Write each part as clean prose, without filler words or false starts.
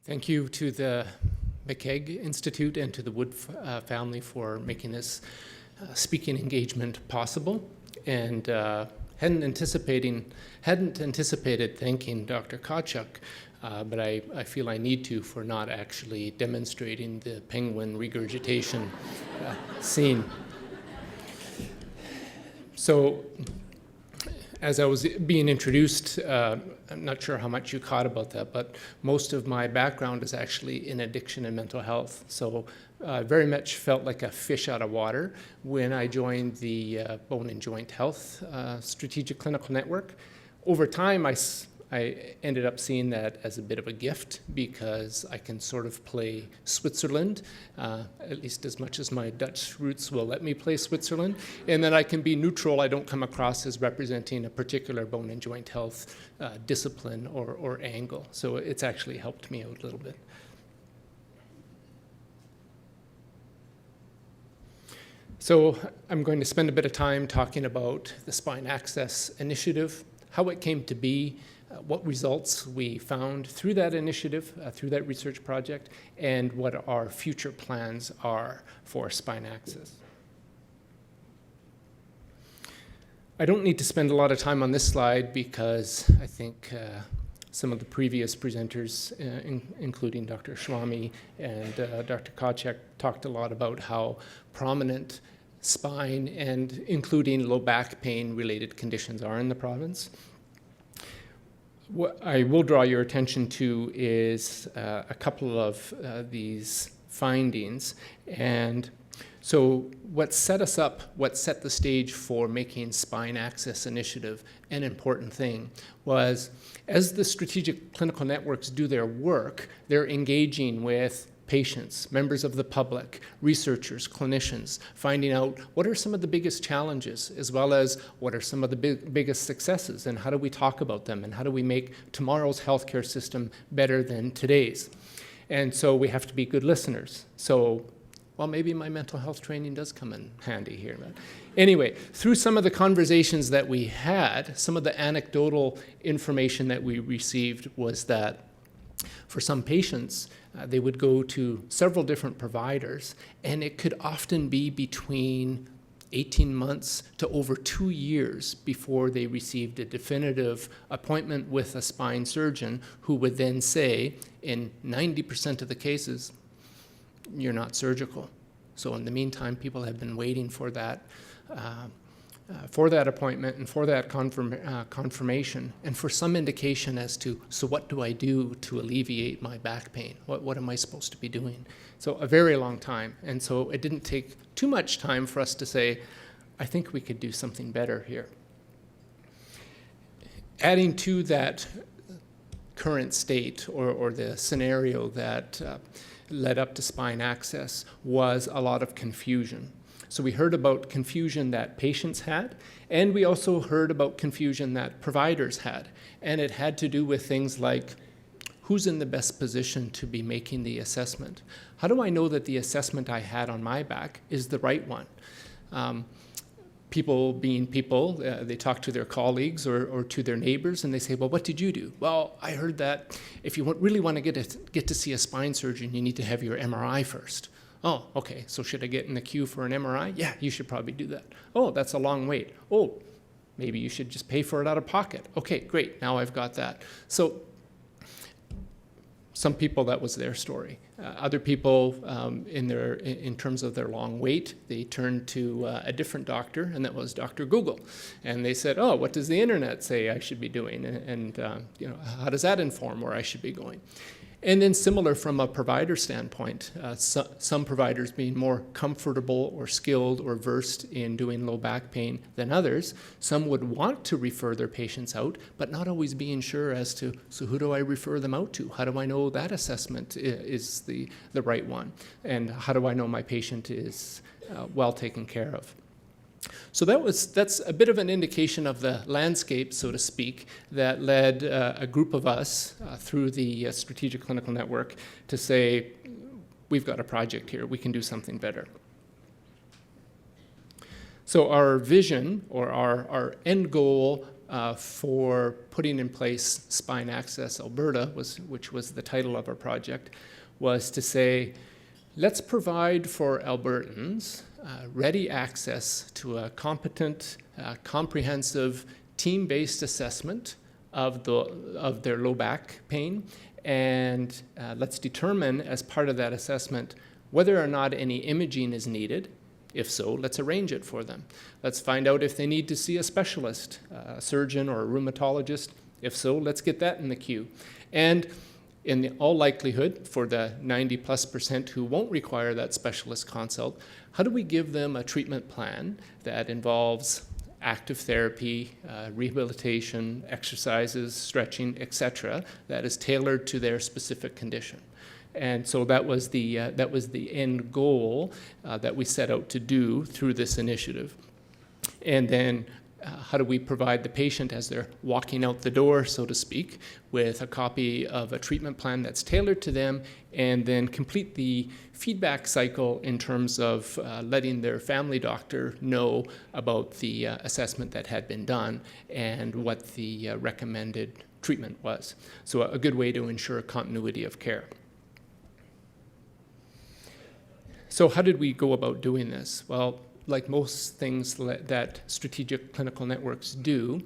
Thank you to the McCaig Institute and to the Wood family for making this speaking engagement possible. And hadn't anticipated thanking Dr. Kachuk, but I feel I need to for not actually demonstrating the penguin regurgitation scene. So, as I was being introduced, I'm not sure how much you caught about that, but most of my background is actually in addiction and mental health. So I very much felt like a fish out of water when I joined the Bone and Joint Health Strategic Clinical Network. Over time, I ended up seeing that as a bit of a gift because I can sort of play Switzerland, at least as much as my Dutch roots will let me play Switzerland, and then I can be neutral. I don't come across as representing a particular bone and joint health discipline or angle. So it's actually helped me out a little bit. So I'm going to spend a bit of time talking about the SpineAccess initiative, how it came to be, what results we found through that initiative, through that research project, and what our future plans are for SpineAccess. I don't need to spend a lot of time on this slide because I think some of the previous presenters, including Dr. Swami and Dr. Kachuk, talked a lot about how prominent spine and including low back pain related conditions are in the province. What I will draw your attention to is a couple of these findings. And so what set us up, what set the stage for making SpineAccess initiative an important thing was as the strategic clinical networks do their work, they're engaging with patients, members of the public, researchers, clinicians, finding out what are some of the biggest challenges, as well as what are some of the biggest successes, and how do we talk about them, and how do we make tomorrow's healthcare system better than today's. And so we have to be good listeners. So, well, maybe my mental health training does come in handy here. But anyway, through some of the conversations that we had, some of the anecdotal information that we received was that for some patients, they would go to several different providers, and it could often be between 18 months to over 2 years before they received a definitive appointment with a spine surgeon who would then say, in 90% of the cases, you're not surgical. So in the meantime, people have been waiting for that appointment and for that confirmation and for some indication as to, so what do I do to alleviate my back pain? What am I supposed to be doing? So a very long time. And so it didn't take too much time for us to say, I think we could do something better here. Adding to that current state or the scenario that led up to SpineAccess was a lot of confusion. So we heard about confusion that patients had, and we also heard about confusion that providers had. And it had to do with things like, who's in the best position to be making the assessment? How do I know that the assessment I had on my back is the right one? People being people, they talk to their colleagues or to their neighbors, and they say, well, what did you do? Well, I heard that if you really want to get to see a spine surgeon, you need to have your MRI first. Oh, okay, so should I get in the queue for an MRI? Yeah, you should probably do that. Oh, that's a long wait. Oh, maybe you should just pay for it out of pocket. Okay, great, now I've got that. So some people, that was their story. Other people, in terms of their long wait, they turned to a different doctor, and that was Dr. Google. And they said, oh, what does the internet say I should be doing? And how does that inform where I should be going? And then similar from a provider standpoint, some providers being more comfortable or skilled or versed in doing low back pain than others. Some would want to refer their patients out, but not always being sure as to, so who do I refer them out to? How do I know that assessment is the right one? And how do I know my patient is well taken care of? So that's a bit of an indication of the landscape, so to speak, that led a group of us through the Strategic Clinical Network to say, we've got a project here, we can do something better. So our vision or our end goal for putting in place Spine Access Alberta, which was the title of our project, was to say, let's provide for Albertans ready access to a competent, comprehensive, team-based assessment of their low back pain, and let's determine as part of that assessment whether or not any imaging is needed. If so, let's arrange it for them. Let's find out if they need to see a specialist, a surgeon or a rheumatologist. If so, let's get that in the queue. And in all likelihood, for the 90+% who won't require that specialist consult, how do we give them a treatment plan that involves active therapy, rehabilitation, exercises, stretching, etc., that is tailored to their specific condition? And so that was the end goal that we set out to do through this initiative. And then how do we provide the patient as they're walking out the door, so to speak, with a copy of a treatment plan that's tailored to them, and then complete the feedback cycle in terms of letting their family doctor know about the assessment that had been done and what the recommended treatment was. So a good way to ensure continuity of care. So how did we go about doing this? Well, like most things that strategic clinical networks do,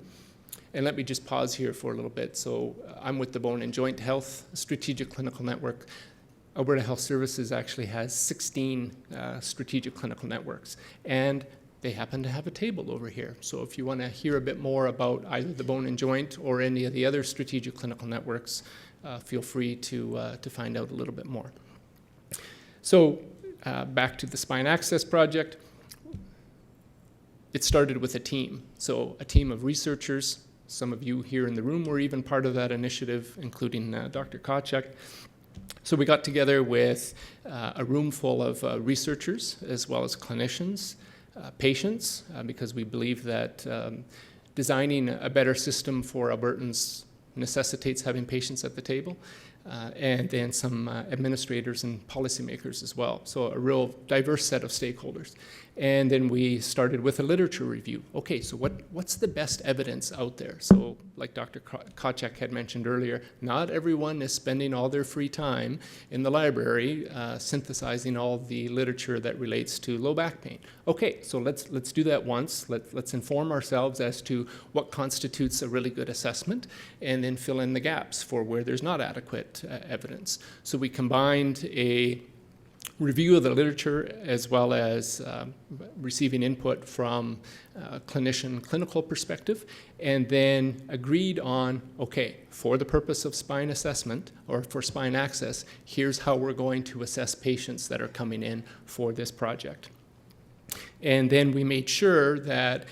and let me just pause here for a little bit. So I'm with the Bone and Joint Health Strategic Clinical Network. Alberta Health Services actually has 16 strategic clinical networks, and they happen to have a table over here. So if you want to hear a bit more about either the Bone and Joint or any of the other strategic clinical networks, feel free to find out a little bit more. So back to the Spine Access project. It started with a team. So a team of researchers. Some of you here in the room were even part of that initiative, including Dr. Kocek. So we got together with a room full of researchers as well as clinicians, patients, because we believe that designing a better system for Albertans necessitates having patients at the table, and then some administrators and policymakers as well. So a real diverse set of stakeholders. And then we started with a literature review. Okay, so what's the best evidence out there? So like Dr. Kocek had mentioned earlier, not everyone is spending all their free time in the library synthesizing all the literature that relates to low back pain. Okay, so let's do that once. Let's inform ourselves as to what constitutes a really good assessment, and then fill in the gaps for where there's not adequate evidence. So we combined a review of the literature as well as receiving input from a clinician clinical perspective, and then agreed on, okay, for the purpose of spine assessment or for spine access, here's how we're going to assess patients that are coming in for this project. And then we made sure that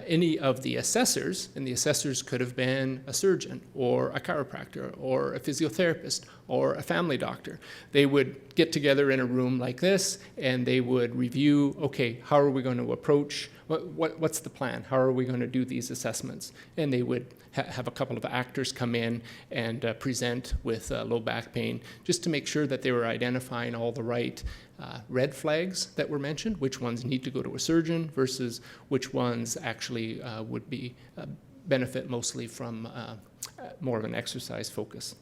any of the assessors, and the assessors could have been a surgeon or a chiropractor or a physiotherapist or a family doctor. They would get together in a room like this and they would review, okay, how are we going to approach, what's the plan? How are we going to do these assessments? And they would have a couple of actors come in and present with low back pain, just to make sure that they were identifying all the right red flags that were mentioned, which ones need to go to a surgeon versus which ones actually would be benefit mostly from more of an exercise focus.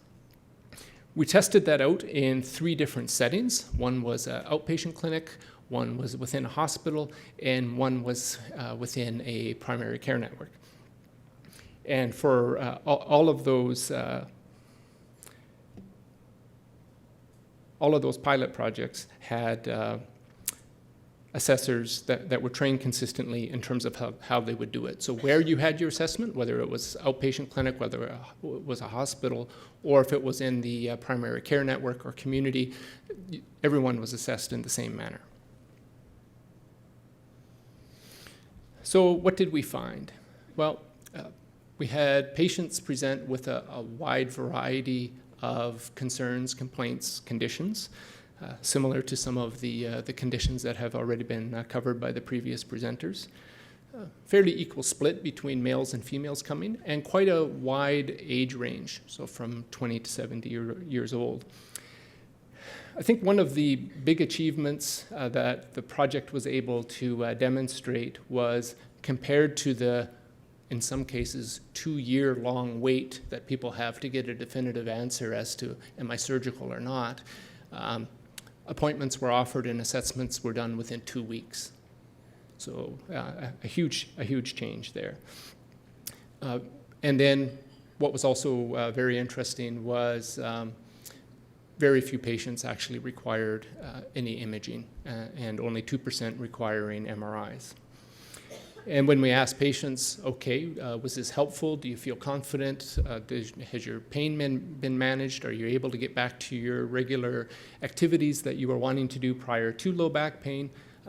We tested that out in 3 different settings. One was an outpatient clinic, one was within a hospital, and one was within a primary care network. And for all of those pilot projects had assessors that were trained consistently in terms of how they would do it. So where you had your assessment, whether it was outpatient clinic, whether it was a hospital, or if it was in the primary care network or community, everyone was assessed in the same manner. So what did we find? Well, we had patients present with a wide variety of concerns, complaints, conditions, similar to some of the conditions that have already been covered by the previous presenters. Fairly equal split between males and females coming, and quite a wide age range, so from 20 to 70 years old. I think one of the big achievements that the project was able to demonstrate was, compared to the in some cases, 2-year-long wait that people have to get a definitive answer as to, am I surgical or not? Appointments were offered and assessments were done within 2 weeks. So a huge change there. And then what was also very interesting was very few patients actually required any imaging, and only 2% requiring MRIs. And when we asked patients, okay, was this helpful? Do you feel confident? Has your pain been managed? Are you able to get back to your regular activities that you were wanting to do prior to low back pain?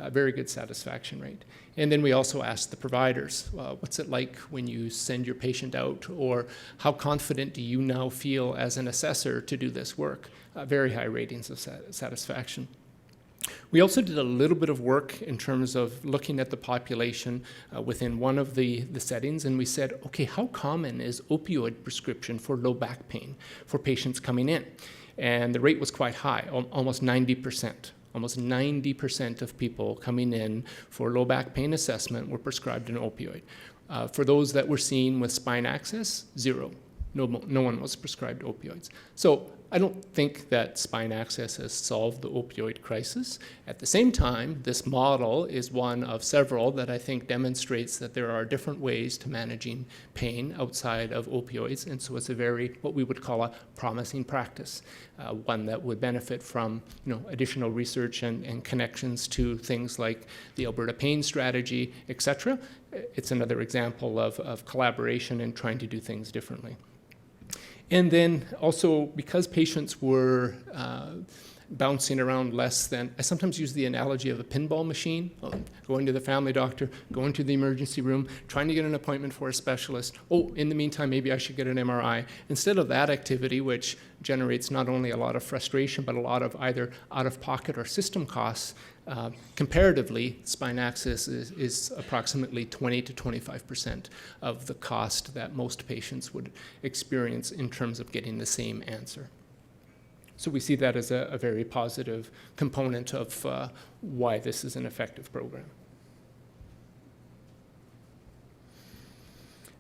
Very good satisfaction rate. And then we also asked the providers, what's it like when you send your patient out? Or how confident do you now feel as an assessor to do this work? Very high ratings of satisfaction. We also did a little bit of work in terms of looking at the population within one of the settings, and we said, okay, how common is opioid prescription for low back pain for patients coming in? And the rate was quite high, almost 90%. Almost 90% of people coming in for low back pain assessment were prescribed an opioid. For those that were seen with SpineAccess, 0. No one was prescribed opioids. So I don't think that SpineAccess has solved the opioid crisis. At the same time, this model is one of several that I think demonstrates that there are different ways to managing pain outside of opioids, and so it's a very, what we would call a promising practice, one that would benefit from additional research and connections to things like the Alberta Pain Strategy, etc. It's another example of collaboration and trying to do things differently. And then also, because patients were bouncing around less than, I sometimes use the analogy of a pinball machine, going to the family doctor, going to the emergency room, trying to get an appointment for a specialist. Oh, in the meantime, maybe I should get an MRI. Instead of that activity, which generates not only a lot of frustration, but a lot of either out-of-pocket or system costs, comparatively, SpineAccess is approximately 20 to 25% of the cost that most patients would experience in terms of getting the same answer. So we see that as a very positive component of why this is an effective program.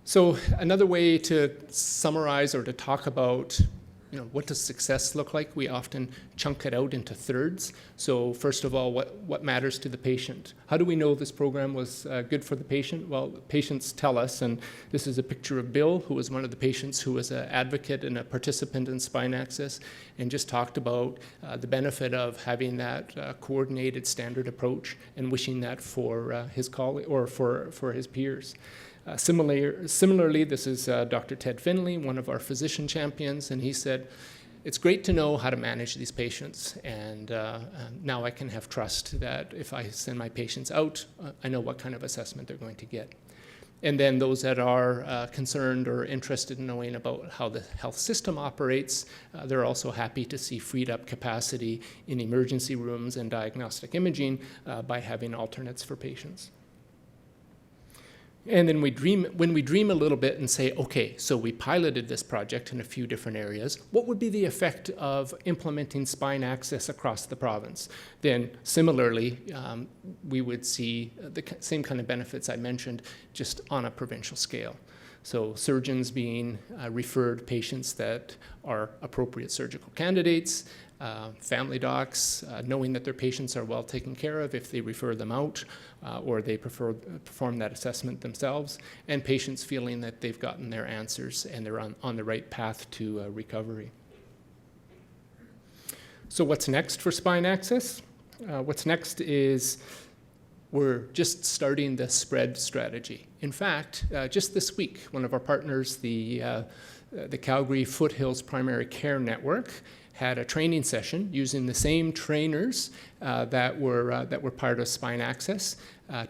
So another way to summarize or to talk about what does success look like? We often chunk it out into thirds. So first of all, what matters to the patient? How do we know this program was good for the patient? Well, patients tell us, and this is a picture of Bill, who was one of the patients who was an advocate and a participant in SpineAccess, and just talked about the benefit of having that coordinated standard approach and wishing that for his colleague or for his peers. Similarly, this is Dr. Ted Finley, one of our physician champions, and he said, it's great to know how to manage these patients, and now I can have trust that if I send my patients out, I know what kind of assessment they're going to get. And then those that are concerned or interested in knowing about how the health system operates, they're also happy to see freed up capacity in emergency rooms and diagnostic imaging by having alternates for patients. And then when we dream a little bit and say, okay, so we piloted this project in a few different areas, what would be the effect of implementing SpineAccess across the province? Then similarly, we would see the same kind of benefits I mentioned, just on a provincial scale. So surgeons being referred patients that are appropriate surgical candidates, family docs knowing that their patients are well taken care of if they refer them out or they perform that assessment themselves, and patients feeling that they've gotten their answers and they're on the right path to recovery. So what's next for SpineAccess? What's next is we're just starting the spread strategy. In fact, just this week, one of our partners, the Calgary Foothills Primary Care Network, had a training session using the same trainers that were part of SpineAccess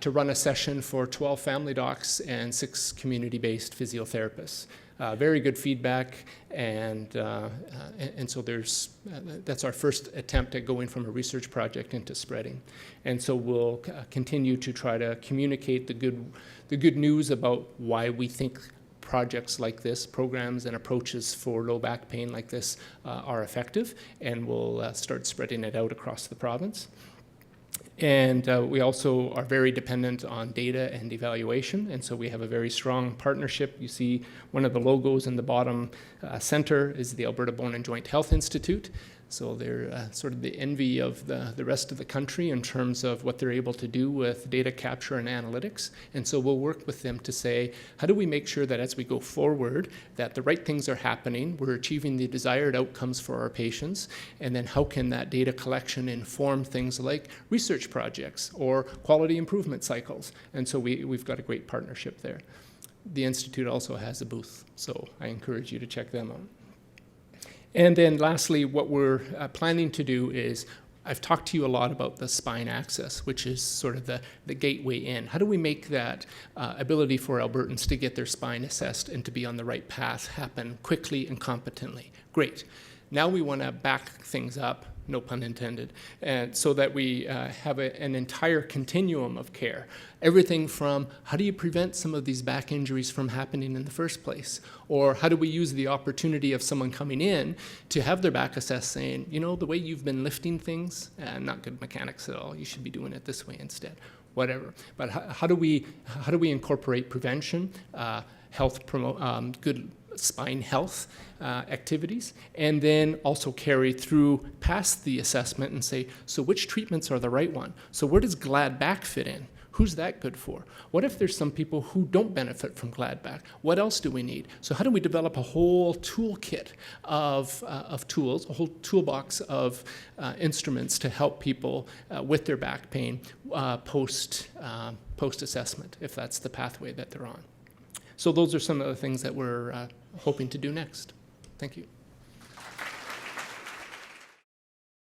to run a session for 12 family docs and 6 community-based physiotherapists. Very good feedback, and so that's our first attempt at going from a research project into spreading. And so we'll continue to try to communicate the good news about why we think projects like this, programs and approaches for low back pain like this are effective, and we'll start spreading it out across the province. And we also are very dependent on data and evaluation, and so we have a very strong partnership. You see one of the logos in the bottom center is the Alberta Bone and Joint Health Institute. So they're sort of the envy of the rest of the country in terms of what they're able to do with data capture and analytics. And so we'll work with them to say, how do we make sure that as we go forward, that the right things are happening, we're achieving the desired outcomes for our patients, and then how can that data collection inform things like research projects or quality improvement cycles? And so we've got a great partnership there. The Institute also has a booth, so I encourage you to check them out. And then lastly, what we're planning to do is, I've talked to you a lot about the Spine Access, which is sort of the gateway in. How do we make that ability for Albertans to get their spine assessed and to be on the right path happen quickly and competently? Great. Now we want to back things up, no pun intended, and so that we have an entire continuum of care. Everything from how do you prevent some of these back injuries from happening in the first place? Or how do we use the opportunity of someone coming in to have their back assessed saying, you know, the way you've been lifting things, not good mechanics at all, you should be doing it this way instead, whatever. But how do we incorporate prevention, good spine health activities, and then also carry through past the assessment and say, so which treatments are the right one? So where does glad back fit in? Who's that good for? What if there's some people who don't benefit from glad back? What else do we need? So how do we develop a whole toolkit of tools, a whole toolbox of instruments to help people with their back pain post-assessment, if that's the pathway that they're on? So those are some of the things that we're hoping to do next. Thank you.